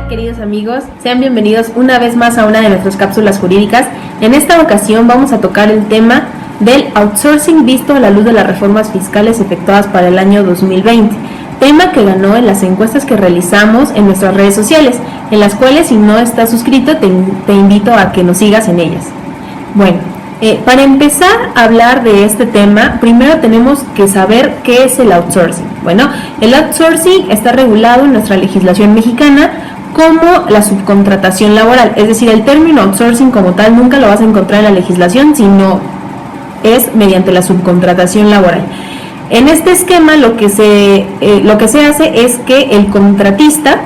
Hola queridos amigos, sean bienvenidos una vez más a una de nuestras cápsulas jurídicas. En esta ocasión vamos a tocar el tema del outsourcing visto a la luz de las reformas fiscales efectuadas para el año 2020, tema que ganó en las encuestas que realizamos en nuestras redes sociales, en las cuales si no estás suscrito te invito a que nos sigas en ellas. Bueno, para empezar a hablar de este tema, primero tenemos que saber qué es el outsourcing. Bueno, el outsourcing está regulado en nuestra legislación mexicana como la subcontratación laboral, es decir, el término outsourcing como tal nunca lo vas a encontrar en la legislación, sino es mediante la subcontratación laboral. En este esquema lo que se hace es que el contratista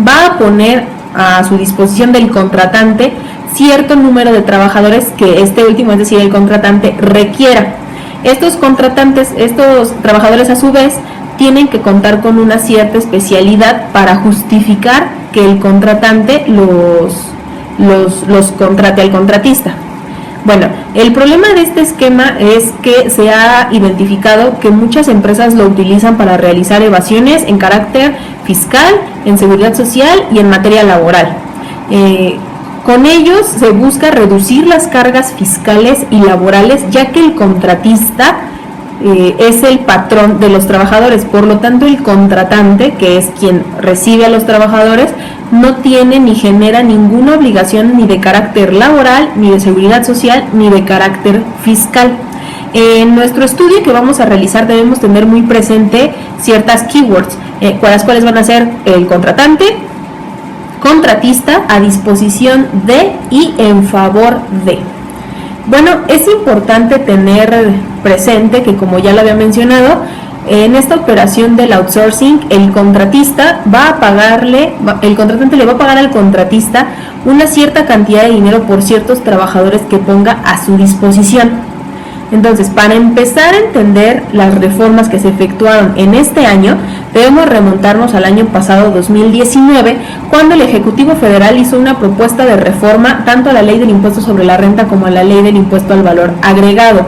va a poner a su disposición del contratante cierto número de trabajadores que este último, es decir, el contratante, requiera. Estos trabajadores a su vez tienen que contar con una cierta especialidad para justificar que el contratante los contrate al contratista. Bueno, el problema de este esquema es que se ha identificado que muchas empresas lo utilizan para realizar evasiones en carácter fiscal, en seguridad social y en materia laboral. Con ellos se busca reducir las cargas fiscales y laborales, ya que el contratista es el patrón de los trabajadores. Por lo tanto, el contratante, que es quien recibe a los trabajadores, no tiene ni genera ninguna obligación ni de carácter laboral, ni de seguridad social, ni de carácter fiscal. En nuestro estudio que vamos a realizar debemos tener muy presente ciertas keywords, las cuales van a ser el contratante, contratista, a disposición de y en favor de. Bueno, es importante tener presente que, como ya lo había mencionado, en esta operación del outsourcing, el contratante le va a pagar al contratista una cierta cantidad de dinero por ciertos trabajadores que ponga a su disposición. Entonces, para empezar a entender las reformas que se efectuaron en este año, debemos remontarnos al año pasado, 2019, cuando el Ejecutivo Federal hizo una propuesta de reforma tanto a la Ley del Impuesto sobre la Renta como a la Ley del Impuesto al Valor Agregado.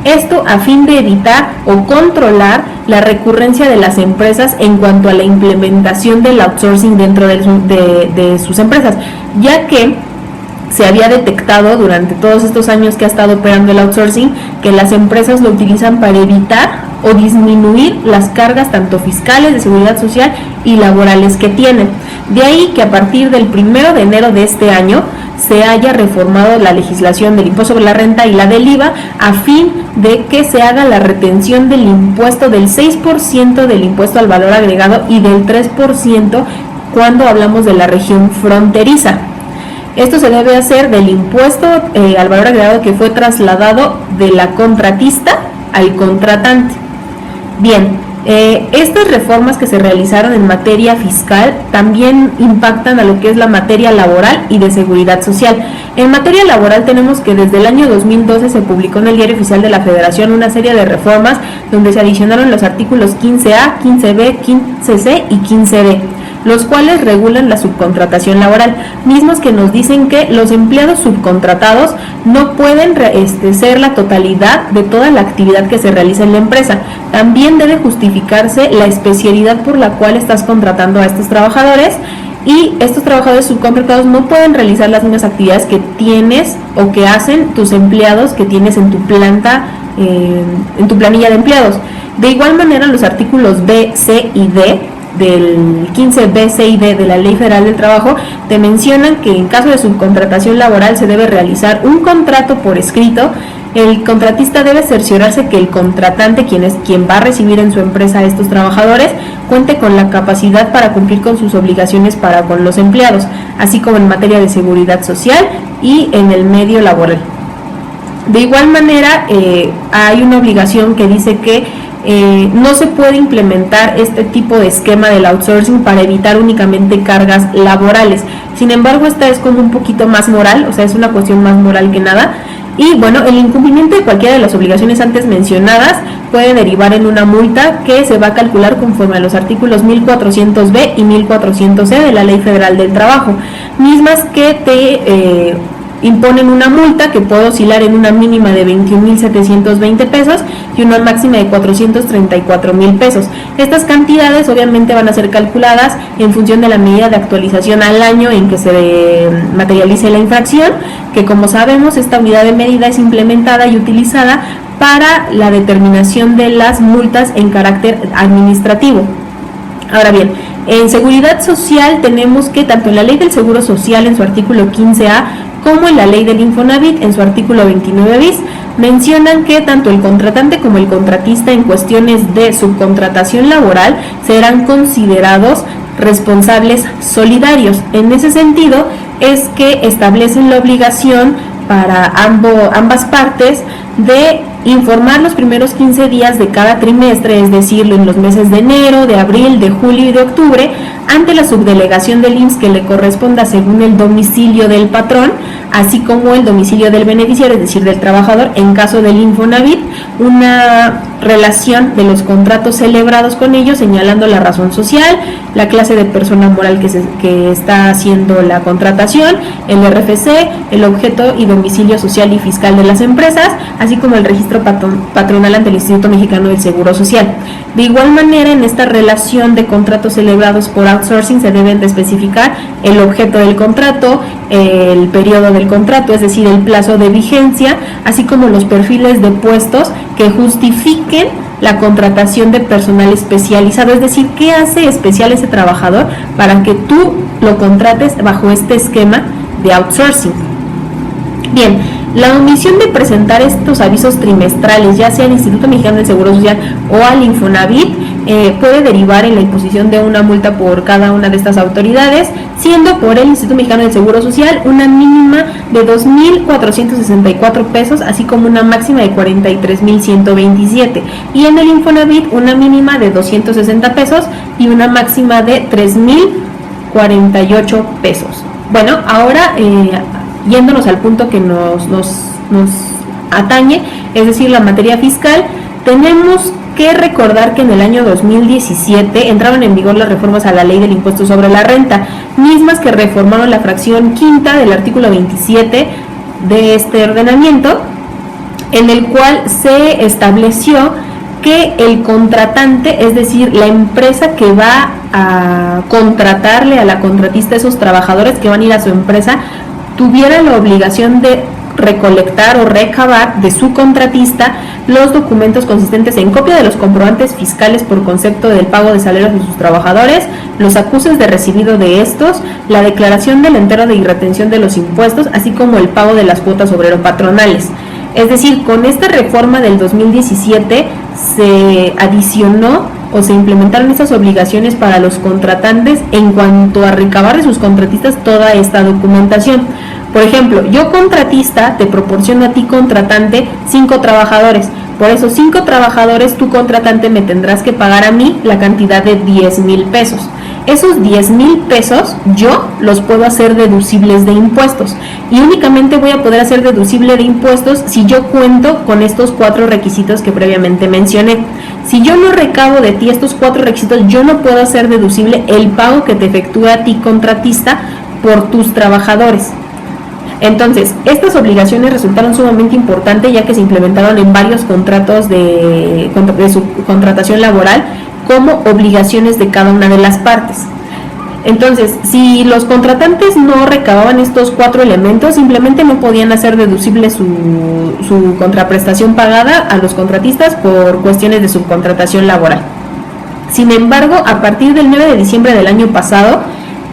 Esto a fin de evitar o controlar la recurrencia de las empresas en cuanto a la implementación del outsourcing dentro de sus empresas, ya que se había detectado durante todos estos años que ha estado operando el outsourcing que las empresas lo utilizan para evitar o disminuir las cargas tanto fiscales, de seguridad social y laborales que tienen. De ahí que a partir del 1 de enero de este año se haya reformado la legislación del impuesto sobre la renta y la del IVA a fin de que se haga la retención del impuesto del 6% del impuesto al valor agregado y del 3% cuando hablamos de la región fronteriza. Esto se debe hacer del impuesto al valor agregado que fue trasladado de la contratista al contratante. Bien, estas reformas que se realizaron en materia fiscal también impactan a lo que es la materia laboral y de seguridad social. En materia laboral tenemos que desde el año 2012 se publicó en el Diario Oficial de la Federación una serie de reformas donde se adicionaron los artículos 15A, 15B, 15C y 15D, los cuales regulan la subcontratación laboral, mismos que nos dicen que los empleados subcontratados no pueden ser la totalidad de toda la actividad que se realiza en la empresa. También debe justificarse la especialidad por la cual estás contratando a estos trabajadores, y estos trabajadores subcontratados no pueden realizar las mismas actividades que tienes o que hacen tus empleados que tienes en tu planta, en tu planilla de empleados. De igual manera, los artículos B, C y D del 15B, C y D de la Ley Federal del Trabajo te mencionan que en caso de subcontratación laboral se debe realizar un contrato por escrito. El contratista debe cerciorarse que el contratante, quien va a recibir en su empresa a estos trabajadores, cuente con la capacidad para cumplir con sus obligaciones para con los empleados, así como en materia de seguridad social y en el medio laboral. De igual manera, hay una obligación que dice que no se puede implementar este tipo de esquema del outsourcing para evitar únicamente cargas laborales. Sin embargo, esta es como un poquito más moral, o sea, es una cuestión más moral que nada. Y bueno, el incumplimiento de cualquiera de las obligaciones antes mencionadas puede derivar en una multa que se va a calcular conforme a los artículos 1400B y 1400C de la Ley Federal del Trabajo, mismas que te imponen una multa que puede oscilar en una mínima de 21,720 pesos y una máxima de 434,000 pesos. Estas cantidades obviamente van a ser calculadas en función de la medida de actualización al año en que se materialice la infracción, que como sabemos esta unidad de medida es implementada y utilizada para la determinación de las multas en carácter administrativo. Ahora bien, en seguridad social tenemos que tanto en la ley del seguro social en su artículo 15A como en la ley del Infonavit en su artículo 29 bis mencionan que tanto el contratante como el contratista en cuestiones de subcontratación laboral serán considerados responsables solidarios. En ese sentido es que establecen la obligación para ambas partes de informar los primeros 15 días de cada trimestre, es decir, en los meses de enero, de abril, de julio y de octubre, ante la subdelegación del IMSS que le corresponda según el domicilio del patrón, así como el domicilio del beneficiario, es decir, del trabajador, en caso del Infonavit, una relación de los contratos celebrados con ellos, señalando la razón social, la clase de persona moral que está haciendo la contratación, el RFC, el objeto y domicilio social y fiscal de las empresas, así como el registro patronal ante el Instituto Mexicano del Seguro Social. De igual manera, en esta relación de contratos celebrados por outsourcing se deben de especificar el objeto del contrato, el periodo del contrato, es decir, el plazo de vigencia, así como los perfiles de puestos que justifiquen la contratación de personal especializado, es decir, qué hace especial ese trabajador para que tú lo contrates bajo este esquema de outsourcing. Bien, la omisión de presentar estos avisos trimestrales, ya sea al Instituto Mexicano del Seguro Social o al Infonavit, puede derivar en la imposición de una multa por cada una de estas autoridades, siendo por el Instituto Mexicano del Seguro Social una mínima de 2,464 pesos, así como una máxima de 43,127, y en el Infonavit una mínima de 260 pesos y una máxima de 3,048 pesos. Bueno, ahora yéndonos al punto que nos atañe, es decir, la materia fiscal, tenemos que recordar que en el año 2017 entraron en vigor las reformas a la ley del impuesto sobre la renta, mismas que reformaron la fracción quinta del artículo 27 de este ordenamiento, en el cual se estableció que el contratante, es decir, la empresa que va a contratarle a la contratista, esos trabajadores que van a ir a su empresa, tuviera la obligación de recolectar o recabar de su contratista los documentos consistentes en copia de los comprobantes fiscales por concepto del pago de salarios de sus trabajadores, los acuses de recibido de estos, la declaración del entero de irretención de los impuestos, así como el pago de las cuotas obrero-patronales. Es decir, con esta reforma del 2017 se adicionó o se implementaron estas obligaciones para los contratantes en cuanto a recabar de sus contratistas toda esta documentación. Por ejemplo, yo contratista te proporciono a ti contratante 5 trabajadores. Por esos 5 trabajadores, tu contratante me tendrás que pagar a mí la cantidad de 10,000 pesos. Esos 10,000 pesos yo los puedo hacer deducibles de impuestos y únicamente voy a poder hacer deducible de impuestos si yo cuento con estos 4 requisitos que previamente mencioné. Si yo no recabo de ti estos 4 requisitos, yo no puedo hacer deducible el pago que te efectúa a ti contratista por tus trabajadores. Entonces, estas obligaciones resultaron sumamente importantes ya que se implementaron en varios contratos de subcontratación laboral como obligaciones de cada una de las partes. Entonces, si los contratantes no recababan estos 4 elementos, simplemente no podían hacer deducible su contraprestación pagada a los contratistas por cuestiones de subcontratación laboral. Sin embargo, a partir del 9 de diciembre del año pasado,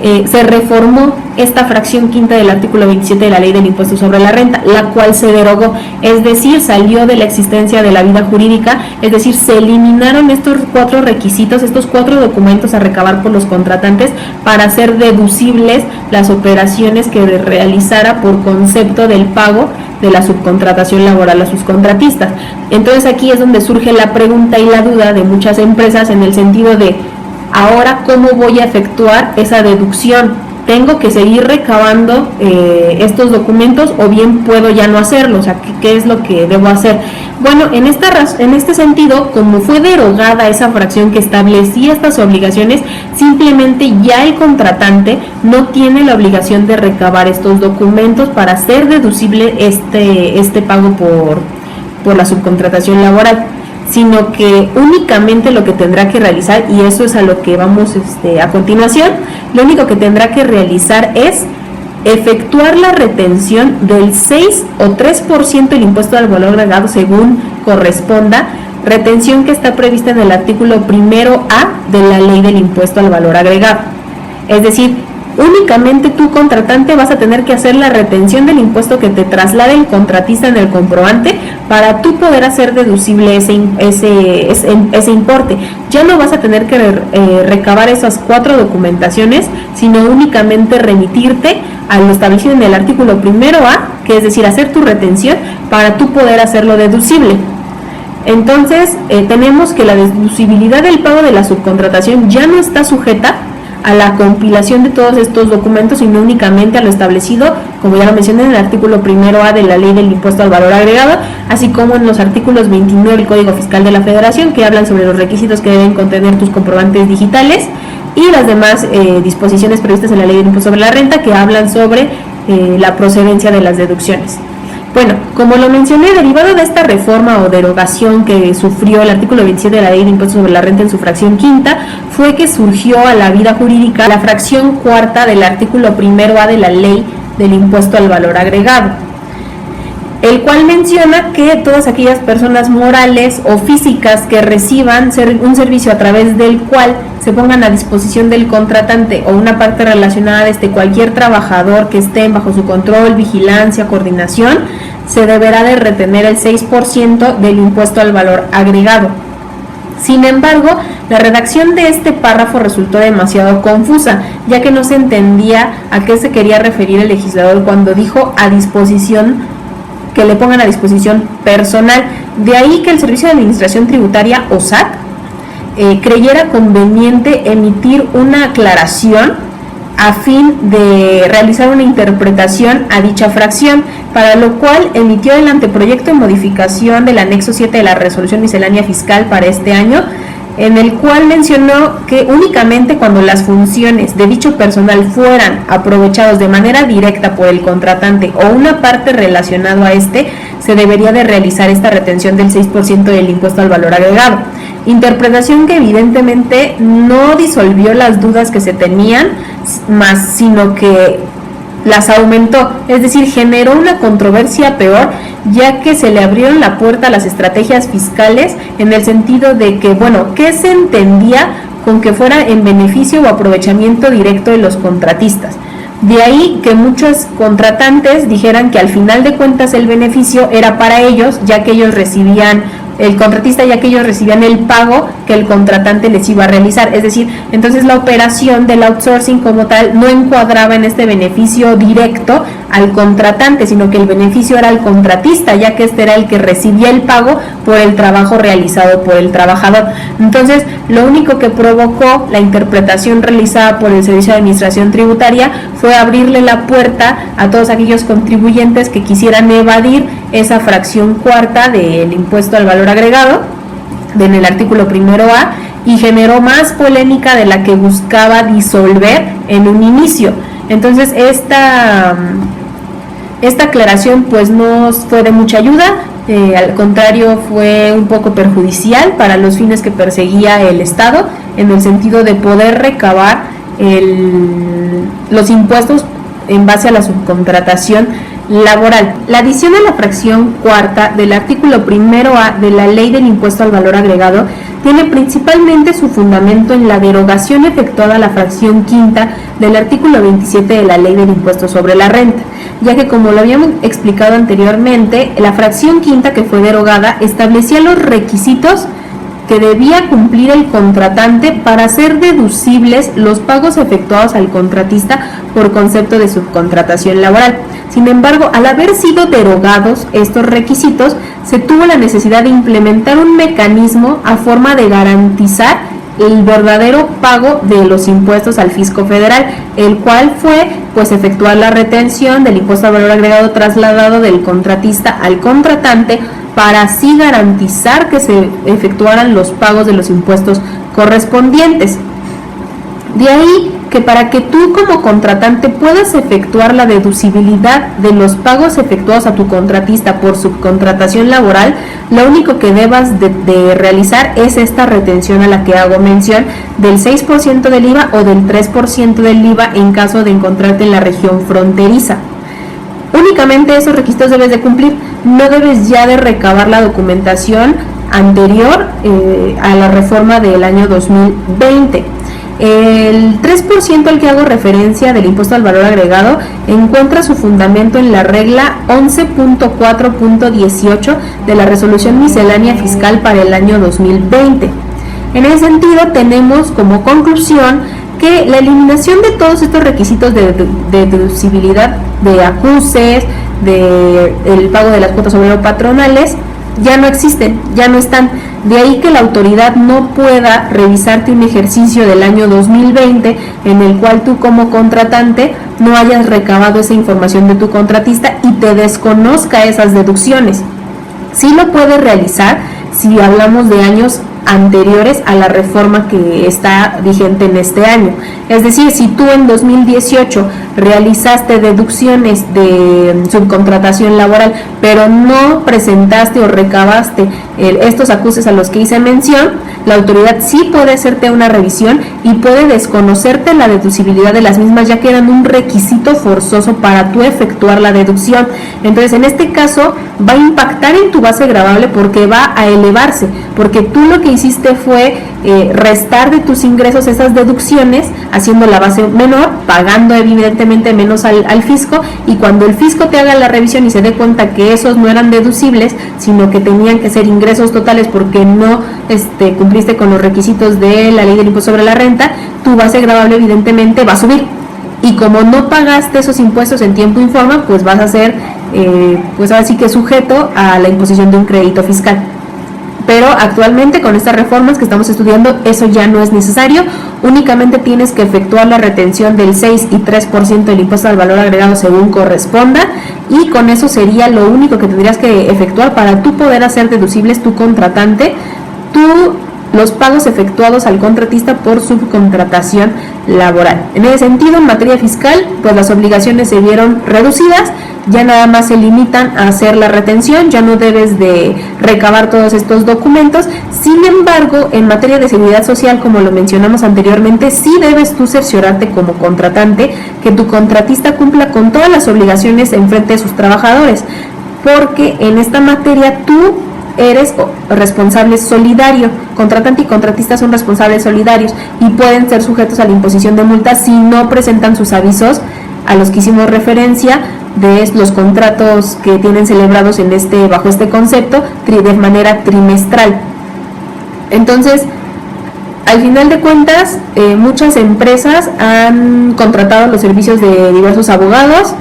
se reformó esta fracción quinta del artículo 27 de la ley del impuesto sobre la renta, la cual se derogó, es decir, salió de la existencia de la vida jurídica, es decir, se eliminaron estos 4 requisitos, estos 4 documentos a recabar por los contratantes para hacer deducibles las operaciones que realizara por concepto del pago de la subcontratación laboral a sus contratistas. Entonces aquí es donde surge la pregunta y la duda de muchas empresas en el sentido de ahora, ¿cómo voy a efectuar esa deducción? ¿Tengo que seguir recabando estos documentos o bien puedo ya no hacerlo? O sea, ¿qué es lo que debo hacer? Bueno, en este sentido, como fue derogada esa fracción que establecía estas obligaciones, simplemente ya el contratante no tiene la obligación de recabar estos documentos para hacer deducible este pago por la subcontratación laboral, sino que únicamente lo que tendrá que realizar, y eso es a lo que vamos a continuación, lo único que tendrá que realizar es efectuar la retención del 6 o 3% del impuesto al valor agregado según corresponda, retención que está prevista en el artículo 1A de la ley del impuesto al valor agregado. Es decir, únicamente tu contratante vas a tener que hacer la retención del impuesto que te traslade el contratista en el comprobante para tú poder hacer deducible ese importe. Ya no vas a tener que recabar esas 4 documentaciones, sino únicamente remitirte a lo establecido en el artículo 1A, que es decir, hacer tu retención para tú poder hacerlo deducible. Entonces, tenemos que la deducibilidad del pago de la subcontratación ya no está sujeta a la compilación de todos estos documentos, sino únicamente a lo establecido, como ya lo mencioné, en el artículo 1A de la ley del impuesto al valor agregado, así como en los artículos 29 del Código Fiscal de la Federación, que hablan sobre los requisitos que deben contener tus comprobantes digitales, y las demás disposiciones previstas en la ley del impuesto sobre la renta, que hablan sobre la procedencia de las deducciones. Bueno, como lo mencioné, derivado de esta reforma o derogación que sufrió el artículo 27 de la ley de impuestos sobre la renta en su fracción quinta, fue que surgió a la vida jurídica la fracción cuarta del artículo 1A de la ley del impuesto al valor agregado, el cual menciona que todas aquellas personas morales o físicas que reciban un servicio a través del cual se pongan a disposición del contratante o una parte relacionada de cualquier trabajador que esté bajo su control, vigilancia, coordinación, se deberá de retener el 6% del impuesto al valor agregado. Sin embargo, la redacción de este párrafo resultó demasiado confusa, ya que no se entendía a qué se quería referir el legislador cuando dijo a disposición, que le pongan a disposición personal. De ahí que el Servicio de Administración Tributaria, o SAT, creyera conveniente emitir una aclaración a fin de realizar una interpretación a dicha fracción, para lo cual emitió el anteproyecto de modificación del anexo 7 de la resolución miscelánea fiscal para este año, en el cual mencionó que únicamente cuando las funciones de dicho personal fueran aprovechados de manera directa por el contratante o una parte relacionada a se debería de realizar esta retención del 6% del impuesto al valor agregado. Interpretación que evidentemente no disolvió las dudas que se tenían, sino que las aumentó, es decir, generó una controversia peor, ya que se le abrieron la puerta a las estrategias fiscales en el sentido de que, bueno, ¿qué se entendía con que fuera en beneficio o aprovechamiento directo de los contratistas? De ahí que muchos contratantes dijeran que al final de cuentas el beneficio era para ellos, ya que ellos recibían el pago que el contratante les iba a realizar. Es decir, entonces la operación del outsourcing como tal no encuadraba en este beneficio directo al contratante, sino que el beneficio era al contratista, ya que era el que recibía el pago por el trabajo realizado por el trabajador. Entonces, lo único que provocó la interpretación realizada por el Servicio de Administración Tributaria fue abrirle la puerta a todos aquellos contribuyentes que quisieran evadir esa fracción cuarta del impuesto al valor agregado en el artículo 1A, y generó más polémica de la que buscaba disolver en un inicio. Entonces esta aclaración pues no fue de mucha ayuda, al contrario fue un poco perjudicial para los fines que perseguía el Estado, en el sentido de poder recabar los impuestos en base a la subcontratación laboral. La adición a la fracción cuarta del artículo 1A de la ley del impuesto al valor agregado tiene principalmente su fundamento en la derogación efectuada a la fracción quinta del artículo 27 de la ley del impuesto sobre la renta, ya que, como lo habíamos explicado anteriormente, la fracción quinta que fue derogada establecía los requisitos que debía cumplir el contratante para hacer deducibles los pagos efectuados al contratista por concepto de subcontratación laboral. Sin embargo, al haber sido derogados estos requisitos, se tuvo la necesidad de implementar un mecanismo a forma de garantizar el verdadero pago de los impuestos al fisco federal, el cual fue pues efectuar la retención del impuesto al valor agregado trasladado del contratista al contratante para así garantizar que se efectuaran los pagos de los impuestos correspondientes. De ahí que para que tú como contratante puedas efectuar la deducibilidad de los pagos efectuados a tu contratista por subcontratación laboral, lo único que debas de realizar es esta retención a la que hago mención del 6% del IVA o del 3% del IVA en caso de encontrarte en la región fronteriza. Únicamente esos requisitos debes de cumplir, no debes ya de recabar la documentación anterior a la reforma del año 2020. El 3% al que hago referencia del impuesto al valor agregado encuentra su fundamento en la regla 11.4.18 de la resolución miscelánea fiscal para el año 2020. En ese sentido, tenemos como conclusión que la eliminación de todos estos requisitos de deducibilidad de acuses, el pago de las cuotas obrero-patronales, ya no existen, ya no están. De ahí que la autoridad no pueda revisarte un ejercicio del año 2020 en el cual tú como contratante no hayas recabado esa información de tu contratista y te desconozca esas deducciones. Sí lo puede realizar si hablamos de años anteriores a la reforma que está vigente en este año. Es decir, si tú en 2018 realizaste deducciones de subcontratación laboral, pero no presentaste o recabaste estos acuses a los que hice mención, la autoridad sí puede hacerte una revisión y puede desconocerte la deducibilidad de las mismas, ya que eran un requisito forzoso para tú efectuar la deducción. Entonces, en este caso, va a impactar en tu base gravable porque va a elevarse, porque tú lo que hiciste fue restar de tus ingresos esas deducciones, haciendo la base menor, pagando evidentemente menos al fisco, y cuando el fisco te haga la revisión y se dé cuenta que esos no eran deducibles, sino que tenían que ser ingresos totales porque no cumpliste con los requisitos de la ley del impuesto sobre la renta, tu base gravable evidentemente va a subir. Y como no pagaste esos impuestos en tiempo y forma, pues vas a ser, pues ahora sí que sujeto a la imposición de un crédito fiscal. Pero actualmente con estas reformas que estamos estudiando, eso ya no es necesario. Únicamente tienes que efectuar la retención del 6 y 3% del impuesto al valor agregado según corresponda, y con eso sería lo único que tendrías que efectuar para tú poder hacer deducibles tu contratante, los pagos efectuados al contratista por subcontratación laboral. En ese sentido, en materia fiscal, pues las obligaciones se vieron reducidas, ya nada más se limitan a hacer la retención, ya no debes de recabar todos estos documentos. Sin embargo, en materia de seguridad social, como lo mencionamos anteriormente, sí debes tú cerciorarte como contratante que tu contratista cumpla con todas las obligaciones en frente de sus trabajadores, porque en esta materia tú eres responsable solidario. Contratante y contratista son responsables solidarios y pueden ser sujetos a la imposición de multas si no presentan sus avisos a los que hicimos referencia de los contratos que tienen celebrados bajo este concepto de manera trimestral. Entonces, al final de cuentas, muchas empresas han contratado los servicios de diversos abogados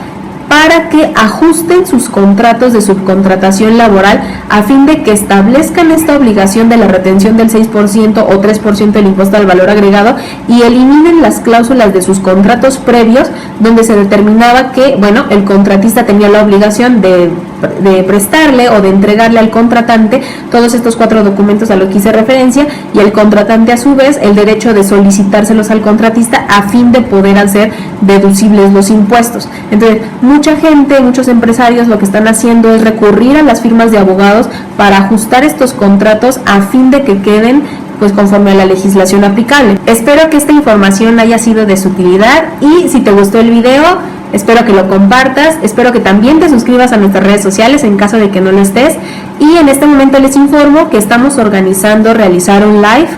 para que ajusten sus contratos de subcontratación laboral a fin de que establezcan esta obligación de la retención del 6% o 3% del impuesto al valor agregado y eliminen las cláusulas de sus contratos previos donde se determinaba que, bueno, el contratista tenía la obligación de prestarle o de entregarle al contratante todos estos 4 documentos a los que hice referencia, y el contratante a su vez el derecho de solicitárselos al contratista a fin de poder hacer deducibles los impuestos. Entonces, mucha gente, muchos empresarios lo que están haciendo es recurrir a las firmas de abogados para ajustar estos contratos a fin de que queden pues conforme a la legislación aplicable. Espero que esta información haya sido de su utilidad, y si te gustó el video, espero que lo compartas, espero que también te suscribas a nuestras redes sociales en caso de que no lo estés, y en este momento les informo que estamos organizando realizar un live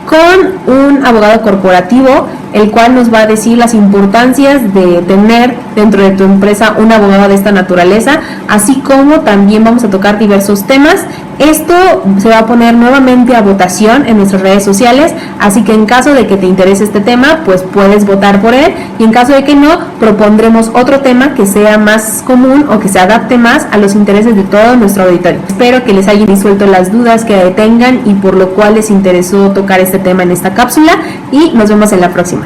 con un abogado corporativo, el cual nos va a decir las importancias de tener dentro de tu empresa un abogado de esta naturaleza, así como también vamos a tocar diversos temas. Esto se va a poner nuevamente a votación en nuestras redes sociales, así que en caso de que te interese este tema, pues puedes votar por él, y en caso de que no, propondremos otro tema que sea más común o que se adapte más a los intereses de todo nuestro auditorio. Espero que les hayan disuelto las dudas que tengan y por lo cual les interesó tocar este tema en esta cápsula, y nos vemos en la próxima.